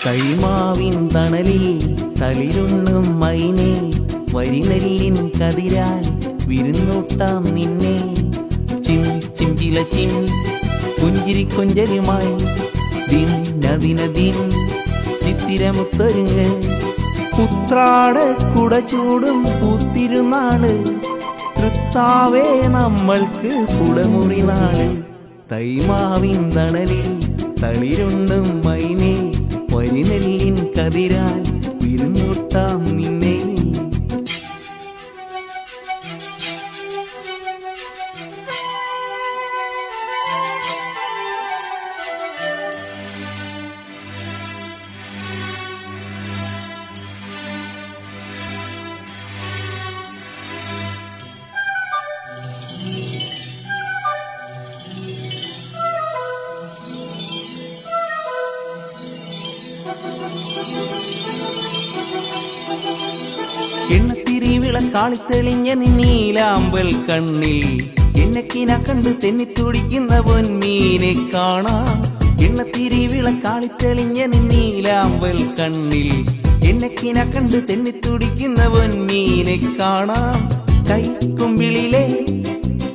കൈമാവിൻ തണലിൽ തളിരുണ്ണും മൈനേ, വരിനെല്ലിൻ കതിരാൽ വിരുന്നൂട്ടാം നിന്നെ. ചിം ചിഞ്ചില ചിം പുഞ്ചിരി കൊഞ്ചലുമായി ദിനദിനദിൻ ചിത്തിരമുത്തൊരുങ്ങ്. ഉത്രാട കുടചൂടും പൂത്തിരുന്നാള്, തൃത്താവേ നമ്മൾക്ക് കുടമുറി നാള്. തൈമാവിൻ തണലിൽ തളിരുണ്ണും മൈനേ, വരിനെല്ലിൻ കതിരാൽ വിരുന്നൂട്ടാം നിന്നെ. എണ്ണത്തിരി വിളക്കാളിത്തെളിഞ്ഞ നീലാമ്പൽ കണ്ണിൽ എണ്ണക്കിന കണ്ട് തെന്നിത്തുടിക്കുന്ന പൊന്മീനെ കാണാം. എണ്ണത്തിരി വിളക്കാളിത്തെളിഞ്ഞ നീലാമ്പൽ കണ്ണിൽ എണ്ണക്കിന കണ്ട് തെന്നിത്തുടിക്കുന്ന പൊന്മീനെ കാണാം. കൈക്കുമ്പിളിലെ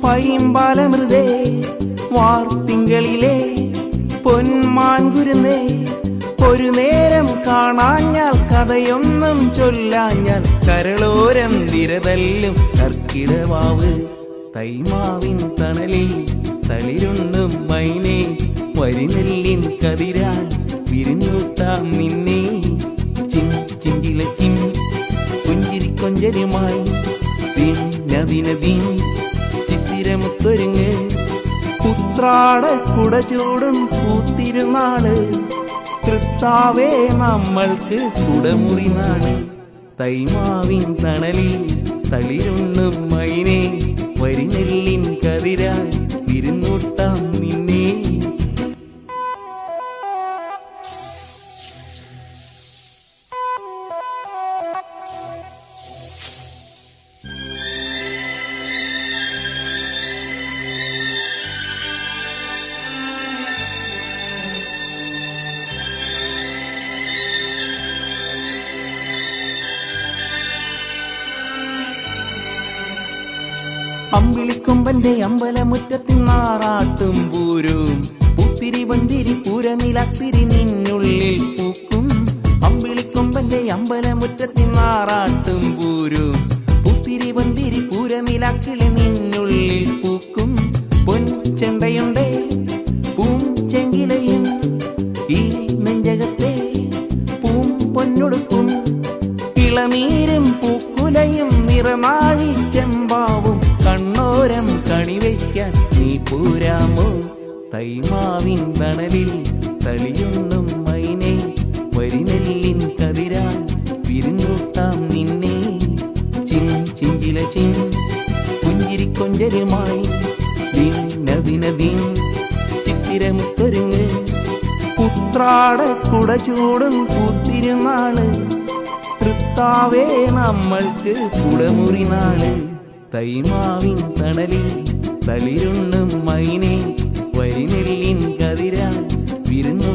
പൈമ്പാലമൃതേ, വാർത്തിങ്കളിലെ പൊന്മാൻകുരുന്നേ, ഒരു നേരം കാണാഞ്ഞാൽ കഥയൊന്നും ചൊല്ലാഞ്ഞാൽ കരളോരം തിരതല്ലും കർക്കിടവാവ്. തൈമാവിൻ തണലിൽ തളിരുണ്ണും മൈനേ, വരിനെല്ലിൻ കതിരാൽ വിരുന്നൂട്ടാം നിന്നെ. ചിം ചിഞ്ചില ചിം പുഞ്ചിരി കൊഞ്ചലുമായി ദിനദിനദിൻ ചിത്തിരമുത്തൊരുങ്ങ്. ഉത്രാട കുടചൂടും പൂത്തിരുന്നാള്, തൃത്താവേ നമ്മൾക്ക് കുടമുറി നാള്. തൈമാവിൻ തണലിൽ തളിരുണ്ണും മൈനേ, വരിനെല്ലിൻ കതിരാൽ വിരുന്നൂട്ടാം നിന്നെ. അമ്പിളിക്കൊമ്പന്റെ അമ്പലമുറ്റത്തിൽ നാറാട്ടും പൂരും, പൂത്തിരി വന്തിരി പൂരനിലത്തിരി നിന്നുള്ളിൽ പൂക്കും. അമ്പിളിക്കൊമ്പന്റെ അമ്പലമുറ്റത്തിൽ നാറാട്ടും പൂരും, പൂത്തിരി വന്തിരി പൂരനിലക്കിളി നിന്നുള്ളിൽ പൂക്കും. പൊൻചെണ്ടയുണ്ടേ പൂഞ്ചെങ്കിലയും ഈ നെഞ്ചകത്തെ പൂം പൊന്നൊടുക്കും. ഇളനീരും പൂക്കുലയും നിറമാഴി ചെമ്പാവും കണ്ണോരം കണിവയ്ക്കാൻ നീ പോരാമോ. തൈമാവിൻ തണലിൽ തളിയുണ്ണും മൈനേ, വരിനെല്ലിൻ കതിരാൽ വിരുന്നൂട്ടാം നിന്നെ. ചിം ചിഞ്ചില ചിം പുഞ്ചിരി കൊഞ്ചലുമായി ദിനദിനദിൻ ചിത്തിരമുത്തൊരുങ്ങ്. ഉത്രാട കുടചൂടും പൂത്തിരുന്നാള്, തൃത്താവേ നമ്മൾക്ക് കുടമുറി നാള്. തൈമാവിൻ തണലിൽ തളിരുണ്ണും മൈനേ, വരിനെല്ലിൻ കതിരാൽ വിരുന്നു